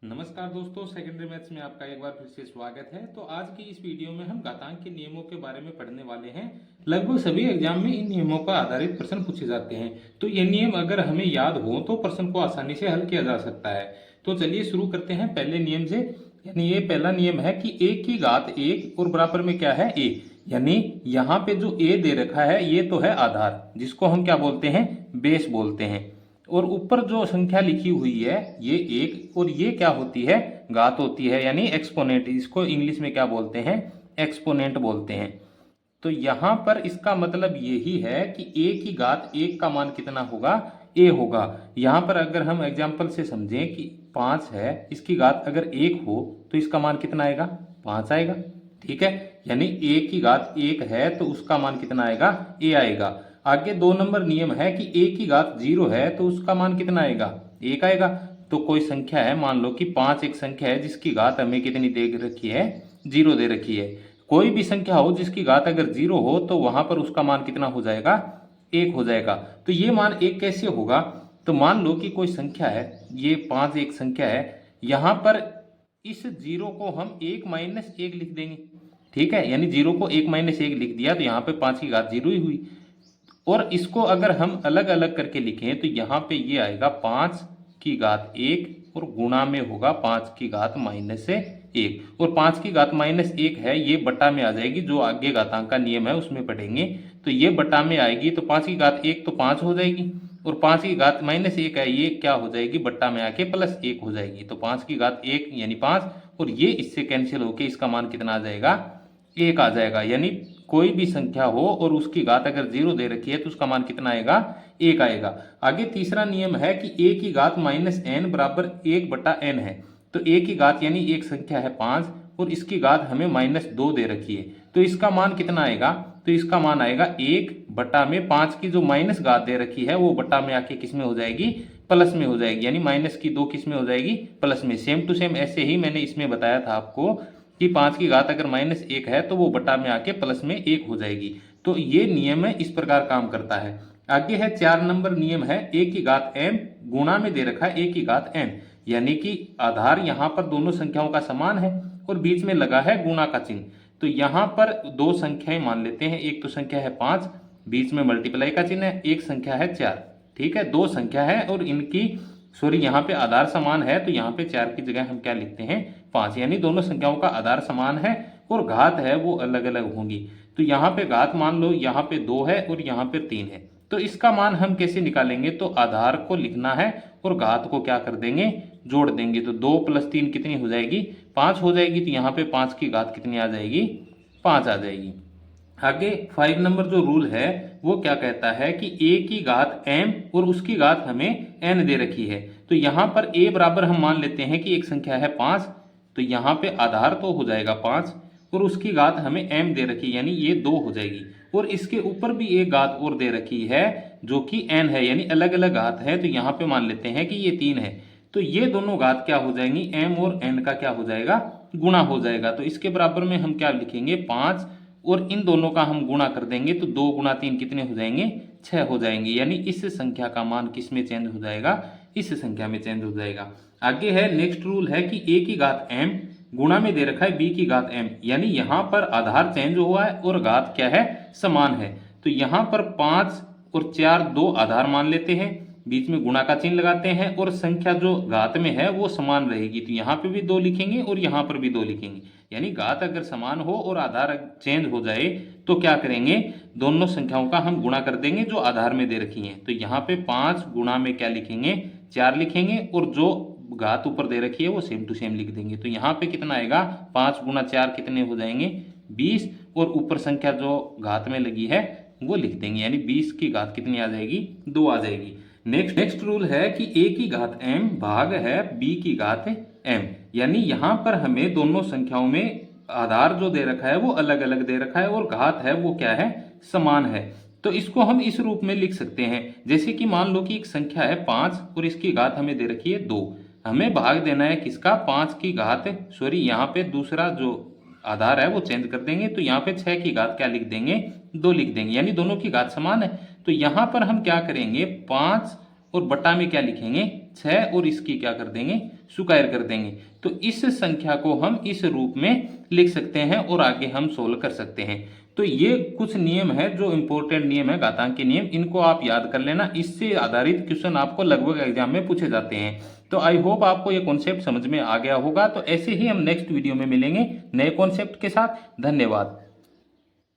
नमस्कार दोस्तों, secondary maths में आपका एक बार फिर से स्वागत है। तो आज की इस वीडियो में हम घातांक के नियमों के बारे में पढ़ने वाले हैं। लगभग सभी एग्जाम में इन नियमों पर आधारित प्रश्न पूछे जाते हैं, तो ये नियम अगर हमें याद हो तो प्रश्न को आसानी से हल किया जा सकता है। तो चलिए शुरू करते हैं पहले नियम से। यानी ये पहला नियम है कि a की घात 1 और बराबर में क्या है a। यानी यहाँ पे जो a दे रखा है ये तो है आधार, जिसको हम क्या बोलते हैं, बेस बोलते हैं। और ऊपर जो संख्या लिखी हुई है ये एक, और ये क्या होती है, घात होती है, यानी एक्सपोनेंट। इसको इंग्लिश में क्या बोलते हैं, एक्सपोनेंट बोलते हैं। तो यहाँ पर इसका मतलब यही है कि a की घात 1 का मान कितना होगा, a होगा। यहाँ पर अगर हम एग्जाम्पल से समझें कि 5 है, इसकी घात अगर 1 हो तो इसका मान कितना आएगा, 5 आएगा। ठीक है, यानी a की घात 1 है तो उसका मान कितना आएगा, a आएगा। आगे 2 नंबर नियम है कि a की घात 0 है तो उसका मान कितना आएगा, 1 आएगा। तो कोई संख्या है, मान लो कि 5 एक संख्या है जिसकी घात हमें कितनी दे रखी है, 0 दे रखी है। कोई भी संख्या हो जिसकी घात अगर 0 हो तो वहां पर उसका मान कितना हो जाएगा, 1 हो जाएगा। तो ये मान 1 कैसे होगा, तो मान लो कि कोई संख्या है, ये 5 एक संख्या है, यहाँ पर इस 0 को हम 1 माइनस 1 लिख देंगे। ठीक है, यानी 0 को 1 माइनस 1 लिख दिया तो यहाँ पे 5 की घात 0 ही हुई। और इसको अगर हम अलग अलग करके लिखें तो यहाँ पे ये आएगा 5 की घात 1 और गुणा में होगा 5 की घात माइनस 1। और 5 की घात माइनस 1 है, ये बटा में आ जाएगी, जो आगे घातांक का नियम है उसमें पढ़ेंगे। तो ये बटा में आएगी, तो 5 की घात 1 तो 5 हो जाएगी, और 5 की घात माइनस 1 है, ये क्या हो जाएगी, बट्टा में आके प्लस 1 हो जाएगी। तो 5 की घात 1 यानी 5, और ये इससे कैंसिल होके इसका मान कितना आ जाएगा, 1 आ जाएगा। यानी कोई भी संख्या हो और उसकी घात अगर 0 दे रखी है तो उसका मान कितना आएगा, 1 आएगा। आगे तीसरा नियम है कि a की घात माइनस n बराबर 1 बटा n है। तो a की घात यानी एक संख्या है 5 और इसकी घात हमें माइनस 2 दे रखी है, तो इसका मान कितना आएगा, तो इसका मान आएगा 1 बटा में 5 की जो माइनस घात दे रखी है वो बटा में आके किस में हो जाएगी, प्लस में हो जाएगी। यानी माइनस की 2 किस में हो जाएगी, प्लस में। सेम टू सेम ऐसे ही मैंने इसमें बताया था आपको कि 5 की घात अगर माइनस 1 है तो वो बटा में आके प्लस में 1 हो जाएगी। तो ये नियम है, इस प्रकार काम करता है। आगे है 4 नंबर नियम है, a की घात m गुणा में दे रखा है a की घात n। यानी कि आधार यहाँ पर दोनों संख्याओं का समान है और बीच में लगा है गुणा का चिन्ह। तो यहाँ पर दो संख्याएं मान लेते हैं, एक तो संख्या है 5, बीच में मल्टीप्लाई का चिन्ह है, एक संख्या है 4। ठीक है, दो संख्या है और इनकी यहाँ पे आधार समान है, तो यहाँ पे 4 की जगह हम क्या लिखते हैं, 5। यानी दोनों संख्याओं का आधार समान है और घात है वो अलग अलग होंगी। तो यहाँ पे घात मान लो यहाँ पे 2 है और यहाँ पे 3 है, तो इसका मान हम कैसे निकालेंगे, तो आधार को लिखना है और घात को क्या कर देंगे, जोड़ देंगे। तो 2 + 3 कितनी हो जाएगी, 5 हो जाएगी। तो यहाँ पे 5 की घात कितनी आ जाएगी, 5 आ जाएगी। आगे 5 नंबर जो रूल है वो क्या कहता है कि a की घात m और उसकी घात हमें n दे रखी है। तो यहाँ पर a बराबर हम मान लेते हैं कि एक संख्या है 5, तो यहाँ पे आधार तो हो जाएगा 5 और उसकी घात हमें m दे रखी है, यानी ये 2 हो जाएगी। और इसके ऊपर भी एक घात और दे रखी है जो कि n है, यानी अलग अलग घात है, तो यहाँ पे मान लेते हैं कि ये 3 है। तो ये दोनों घात क्या हो जाएंगी, m और n का क्या हो जाएगा, गुणा हो जाएगा। तो इसके बराबर में हम क्या लिखेंगे, 5, और इन दोनों का हम गुणा कर देंगे तो 2 × 3 कितने हो जाएंगे, 6 हो जाएंगे। यानी इस संख्या का मान किस में चेंज हो जाएगा, इस संख्या में चेंज हो जाएगा। आगे है नेक्स्ट रूल है कि a की घात m गुणा में दे रखा है b की घात m। यानी यहाँ पर आधार चेंज हुआ है और घात क्या है, समान है। तो यहाँ पर 5 और 4 दो आधार मान लेते हैं, बीच में गुणा का चिन्ह लगाते हैं और संख्या जो घात में है वो समान रहेगी। तो यहाँ पे भी 2 लिखेंगे और यहाँ पर भी 2 लिखेंगे। यानी घात अगर समान हो और आधार चेंज हो जाए तो क्या करेंगे, दोनों संख्याओं का हम गुणा कर देंगे जो आधार में दे रखी हैं। तो यहाँ पे 5 गुणा में क्या लिखेंगे, 4 लिखेंगे, और जो घात ऊपर दे रखी है वो सेम टू सेम लिख देंगे। तो यहाँ पे कितना आएगा, 5 × 4 कितने हो जाएंगे, 20, और ऊपर संख्या जो घात में लगी है वो लिख देंगे। यानी 20 की घात कितनी आ जाएगी, 2 आ जाएगी। नेक्स्ट रूल है कि a की घात m भाग है b की घात m। यानी यहाँ पर हमें दोनों संख्याओं में आधार जो दे रखा है वो अलग अलग दे रखा है और घात है वो क्या है, समान है। तो इसको हम इस रूप में लिख सकते हैं, जैसे कि मान लो कि एक संख्या है 5 और इसकी घात हमें दे रखी है 2, हमें भाग देना है किसका, 5 की घात, यहाँ पे दूसरा जो आधार है वो चेंज कर देंगे। तो यहाँ पे 6 की घात क्या लिख देंगे, 2 लिख देंगे। यानी दोनों की घात समान है। तो यहाँ पर हम क्या करेंगे, 5 और बटा में क्या लिखेंगे, 6, और इसकी क्या कर देंगे, स्क्वायर कर देंगे। तो इस संख्या को हम इस रूप में लिख सकते हैं और आगे हम सोल्व कर सकते हैं। तो ये कुछ नियम है जो इंपॉर्टेंट नियम है घातांक के नियम, इनको आप याद कर लेना। इससे आधारित क्वेश्चन आपको लगभग एग्जाम में पूछे जाते हैं। तो आई होप आपको ये कॉन्सेप्ट समझ में आ गया होगा। तो ऐसे ही हम नेक्स्ट वीडियो में मिलेंगे नए कॉन्सेप्ट के साथ। धन्यवाद।